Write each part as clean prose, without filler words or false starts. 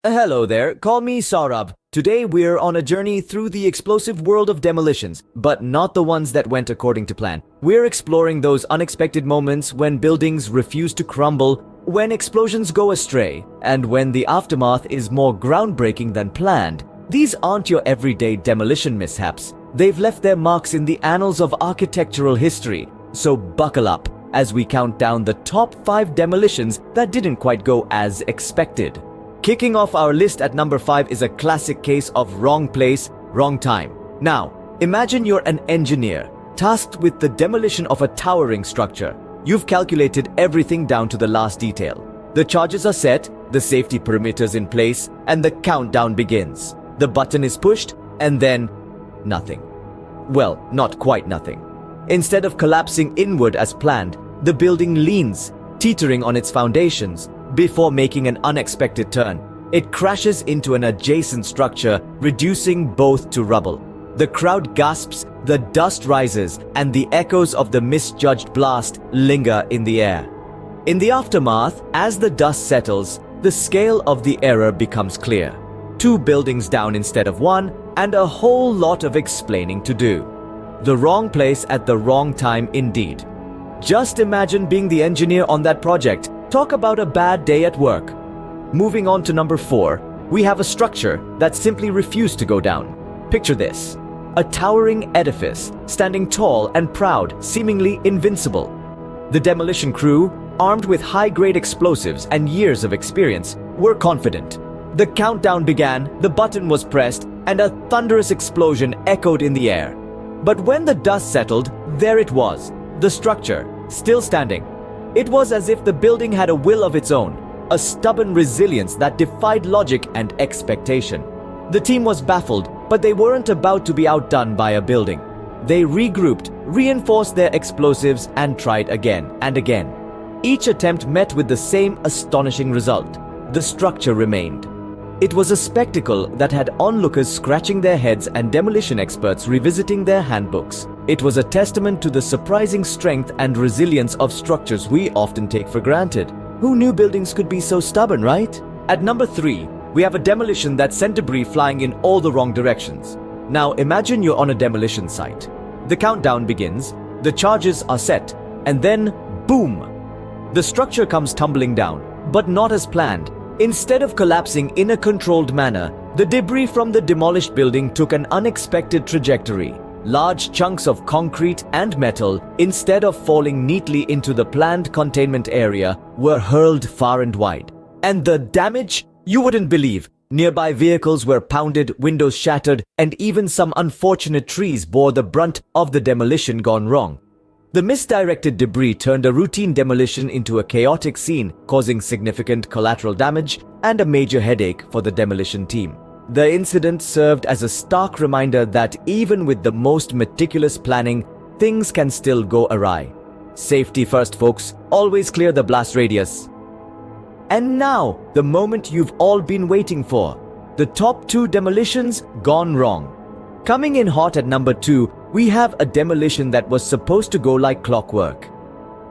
Hello there, call me Saurabh. Today we're on a journey through the explosive world of demolitions, but not the ones that went according to plan. We're exploring those unexpected moments when buildings refuse to crumble, when explosions go astray, and when the aftermath is more groundbreaking than planned. These aren't your everyday demolition mishaps. They've left their marks in the annals of architectural history. So buckle up as we count down the top 5 demolitions that didn't quite go as expected. Kicking off our list at number 5 is a classic case of wrong place, wrong time. Now, imagine you're an engineer, tasked with the demolition of a towering structure. You've calculated everything down to the last detail. The charges are set, the safety perimeters in place, and the countdown begins. The button is pushed, and then nothing. Well, not quite nothing. Instead of collapsing inward as planned, the building leans, teetering on its foundations, before making an unexpected turn. It crashes into an adjacent structure, reducing both to rubble. The crowd gasps, the dust rises, and the echoes of the misjudged blast linger in the air. In the aftermath, as the dust settles, the scale of the error becomes clear. 2 buildings down instead of 1, and a whole lot of explaining to do. The wrong place at the wrong time indeed. Just imagine being the engineer on that project. Talk about a bad day at work. Moving on to number 4, we have a structure that simply refused to go down. Picture this: a towering edifice, standing tall and proud, seemingly invincible. The demolition crew, armed with high-grade explosives and years of experience, were confident. The countdown began, the button was pressed, and a thunderous explosion echoed in the air. But when the dust settled, there it was, the structure, still standing. It was as if the building had a will of its own, a stubborn resilience that defied logic and expectation. The team was baffled, but they weren't about to be outdone by a building. They regrouped, reinforced their explosives, and tried again and again. Each attempt met with the same astonishing result. The structure remained. It was a spectacle that had onlookers scratching their heads and demolition experts revisiting their handbooks. It was a testament to the surprising strength and resilience of structures we often take for granted. Who knew buildings could be so stubborn, right? At number 3, we have a demolition that sent debris flying in all the wrong directions. Now imagine you're on a demolition site. The countdown begins, the charges are set, and then boom! The structure comes tumbling down, but not as planned. Instead of collapsing in a controlled manner, the debris from the demolished building took an unexpected trajectory. Large chunks of concrete and metal, instead of falling neatly into the planned containment area, were hurled far and wide. And the damage? You wouldn't believe. Nearby vehicles were pounded, windows shattered, and even some unfortunate trees bore the brunt of the demolition gone wrong. The misdirected debris turned a routine demolition into a chaotic scene, causing significant collateral damage and a major headache for the demolition team. The incident served as a stark reminder that even with the most meticulous planning, things can still go awry. Safety first, folks. Always clear the blast radius. And now, the moment you've all been waiting for. The top 2 demolitions gone wrong. Coming in hot at number 2, we have a demolition that was supposed to go like clockwork.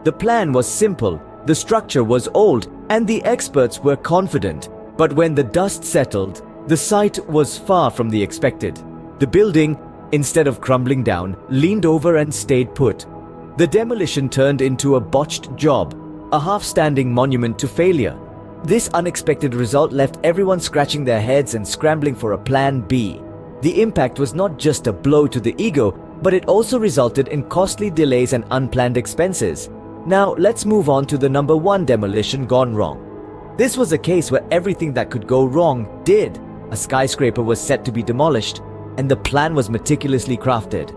The plan was simple, the structure was old, and the experts were confident. But when the dust settled, the site was far from the expected. The building, instead of crumbling down, leaned over and stayed put. The demolition turned into a botched job, a half-standing monument to failure. This unexpected result left everyone scratching their heads and scrambling for a plan B. The impact was not just a blow to the ego, but it also resulted in costly delays and unplanned expenses. Now, let's move on to the number 1 demolition gone wrong. This was a case where everything that could go wrong did. A skyscraper was set to be demolished, and the plan was meticulously crafted.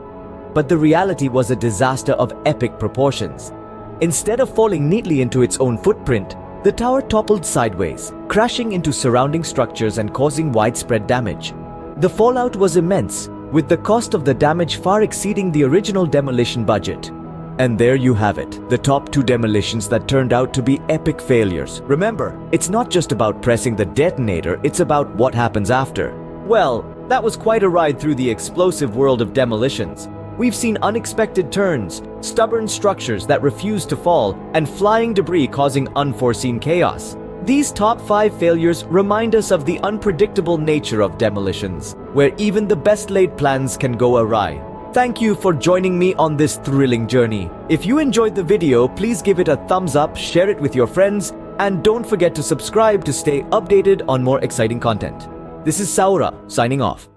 But the reality was a disaster of epic proportions. Instead of falling neatly into its own footprint, the tower toppled sideways, crashing into surrounding structures and causing widespread damage. The fallout was immense, with the cost of the damage far exceeding the original demolition budget. And there you have it, the top 2 demolitions that turned out to be epic failures. Remember, it's not just about pressing the detonator, it's about what happens after. Well, that was quite a ride through the explosive world of demolitions. We've seen unexpected turns, stubborn structures that refuse to fall, and flying debris causing unforeseen chaos. These top 5 failures remind us of the unpredictable nature of demolitions, where even the best laid plans can go awry. Thank you for joining me on this thrilling journey. If you enjoyed the video, please give it a thumbs up, share it with your friends, and don't forget to subscribe to stay updated on more exciting content. This is Saura, signing off.